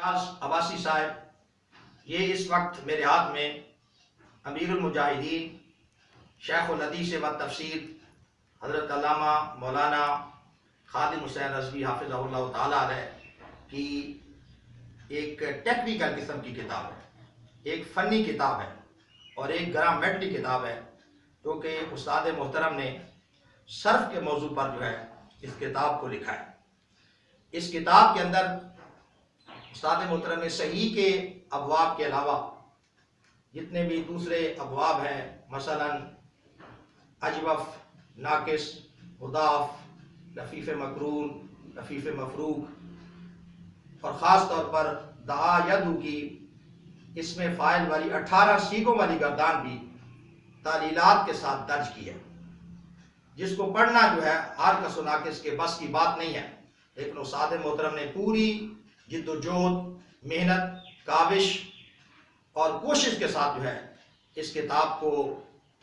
عباسی صاحب، یہ اس وقت میرے ہاتھ میں امیر المجاہدین شیخ الحدیث و تفسیر حضرت علامہ مولانا خادم حسین رضوی حافظہ اللہ تعالیٰ علیہ کی ایک ٹیکنیکل قسم کی کتاب ہے، ایک فنی کتاب ہے اور ایک گرامرٹی کتاب ہے، جو کہ استاد محترم نے صرف کے موضوع پر جو ہے اس کتاب کو لکھا ہے۔ اس کتاب کے اندر استاد محترم نے صحیح کے ابواب کے علاوہ جتنے بھی دوسرے ابواب ہیں، مثلا اجوف، ناقص، مضاف، لفیف مقرون، لفیف مفروق اور خاص طور پر دعا یدو کی اس میں فاعل والی 18 سیغوں والی گردان بھی تعلیلات کے ساتھ درج کی ہے، جس کو پڑھنا جو ہے ہر کس و ناقص کے بس کی بات نہیں ہے، لیکن استاد محترم نے پوری جد و جہد، محنت، کاوش اور کوشش کے ساتھ جو ہے اس کتاب کو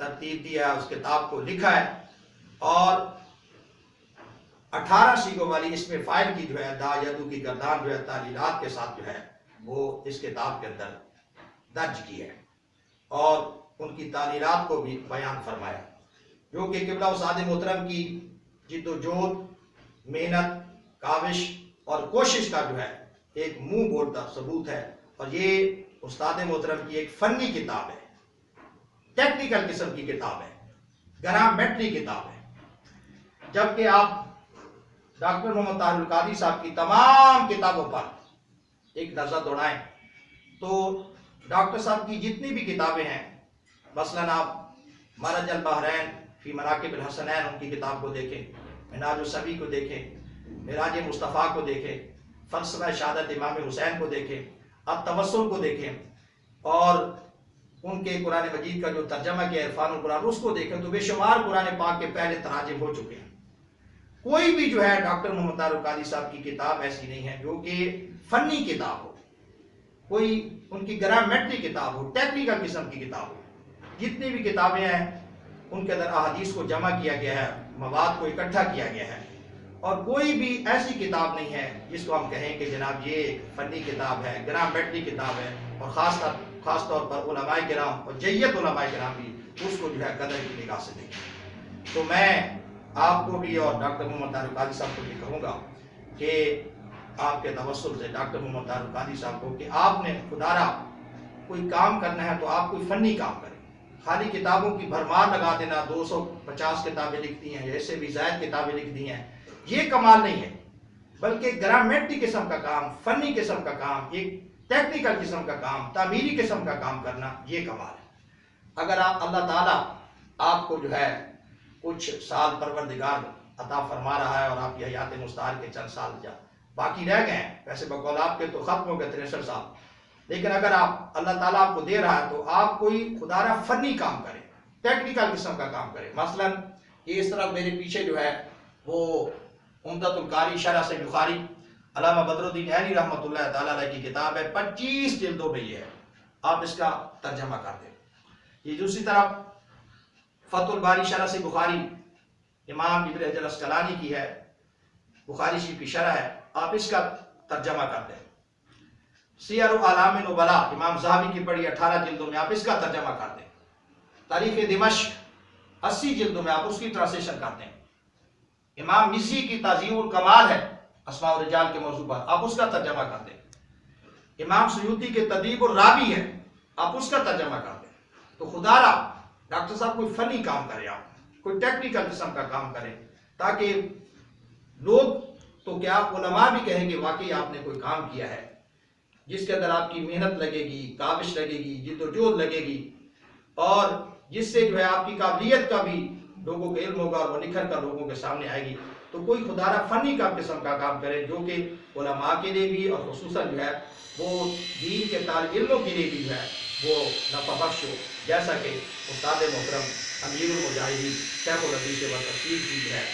ترتیب دیا ہے، اس کتاب کو لکھا ہے، اور 18 سیغوں والی اس میں فاعل کی جو ہے دا یدو کی گردان جو ہے تعلیلات کے ساتھ جو ہے وہ اس کتاب کے اندر درج کی ہے اور ان کی تعلیلات کو بھی بیان فرمایا، جو کہ قبلہ استاد محترم کی جد و جہد، محنت، کاوش اور کوشش کا جو ہے ایک منہ بولتا ثبوت ہے، اور یہ استاد محترم کی ایک فنی کتاب ہے، ٹیکنیکل قسم کی کتاب ہے، گرامرٹی کتاب ہے۔ جبکہ آپ ڈاکٹر محمد طاہر القادری صاحب کی تمام کتابوں پر ایک نظر دوڑائیں تو ڈاکٹر صاحب کی جتنی بھی کتابیں ہیں، مثلا آپ مرج البحرین فی مناقب الحسنین ان کی کتاب کو دیکھیں، منہاج السبی کو دیکھیں، معراج مصطفیٰ کو دیکھیں، فلسفہ شہادت امام حسین کو دیکھیں، التوسل کو دیکھیں، اور ان کے قرآن مجید کا جو ترجمہ کیا عرفان القرآن اس کو دیکھیں، تو بے شمار قرآن پاک کے پہلے تراجم ہو چکے ہیں۔ کوئی بھی جو ہے ڈاکٹر محمد طاہر القادری صاحب کی کتاب ایسی نہیں ہے جو کہ فنی کتاب ہو، کوئی ان کی گرامرٹی کتاب ہو، ٹیکنیکل قسم کی کتاب ہو۔ جتنی بھی کتابیں ہیں ان کے اندر احادیث کو جمع کیا گیا ہے، مواد کو اکٹھا کیا گیا ہے، اور کوئی بھی ایسی کتاب نہیں ہے جس کو ہم کہیں کہ جناب یہ ایک فنی کتاب ہے، گرامرٹی کتاب ہے، اور خاص طور پر علماء کرام اور جیت علماء کرام بھی اس کو جو ہے قدر کی نگاہ سے دیکھیں۔ تو میں آپ کو بھی اور ڈاکٹر محمد طاہر القادری صاحب کو بھی کہوں گا کہ آپ کے توسل سے ڈاکٹر محمد طاہر القادری صاحب کو کہ آپ نے خدا را کوئی کام کرنا ہے تو آپ کوئی فنی کام کریں، خالی کتابوں کی بھرمار لگا دینا، 250 کتابیں لکھتی ہیں، ایسے بھی زائد کتابیں لکھ دی ہیں، یہ کمال نہیں ہے، بلکہ گرامرٹی قسم کا کام، فنی قسم کا کام، ایک ٹیکنیکل قسم کا کام، تعمیری قسم کا کام کرنا، یہ کمال ہے۔ اگر آپ اللہ تعالیٰ آپ کو جو ہے کچھ سال پروردگار عطا فرما رہا ہے اور آپ کی حیات مستعار کے چند سال باقی رہ گئے ہیں، ویسے بقول آپ کے تو ختم ہو گئے 63 سال، لیکن اگر آپ اللہ تعالیٰ آپ کو دے رہا ہے تو آپ کوئی خدا را فنی کام کریں، ٹیکنیکل قسم کا کام کریں۔ مثلا یہ اس طرح میرے پیچھے جو ہے وہ عمدۃ القاری شرح صحیح بخاری علامہ بدر الدین عینی رحمۃ اللہ تعالیٰ علیہ کی کتاب ہے، 25 جلدوں میں یہ ہے، آپ اس کا ترجمہ کر دیں۔ یہ دوسری طرف فتح الباری شرح صحیح بخاری امام ابن حجر العسقلانی کی ہے، بخاری شریف کی شرح ہے، آپ اس کا ترجمہ کر دیں۔ سیر اعلام نبلا امام ذہبی کی پڑھی 18 جلدوں میں، آپ اس کا ترجمہ کر دیں۔ تاریخ دمشق 80 جلدوں میں، آپ اس کی ٹرانسلیشن کر دیں۔ امام مزی کی تعظیم الکمال ہے اسماء الرجال کے موضوع پر، آپ اس کا ترجمہ کر دیں۔ امام سیوطی کے تدریب الرابی ہے، آپ اس کا ترجمہ کر دیں۔ تو خدا را ڈاکٹر صاحب کوئی فنی کام کریں، آپ کوئی ٹیکنیکل قسم کا کام کریں، تاکہ لوگ تو کیا علماء بھی کہیں گے واقعی آپ نے کوئی کام کیا ہے جس کے اندر آپ کی محنت لگے گی، کاوش لگے گی، جد و جہد لگے گی، اور جس سے جو ہے آپ کی قابلیت کا بھی لوگوں کو علم ہوگا اور وہ نکھر کر لوگوں کے سامنے آئے گی۔ تو کوئی خدا را فنی کا قسم کا کام کرے جو کہ علماء کے لیے بھی اور خصوصاً جو ہے وہ دین کے طالب علموں کے لیے بھی جو ہے وہ نفع بخش ہو، جیسا کہ استاد محترم امیر المجاہدین شیخ الحدیث و تفسیر کی جو ہے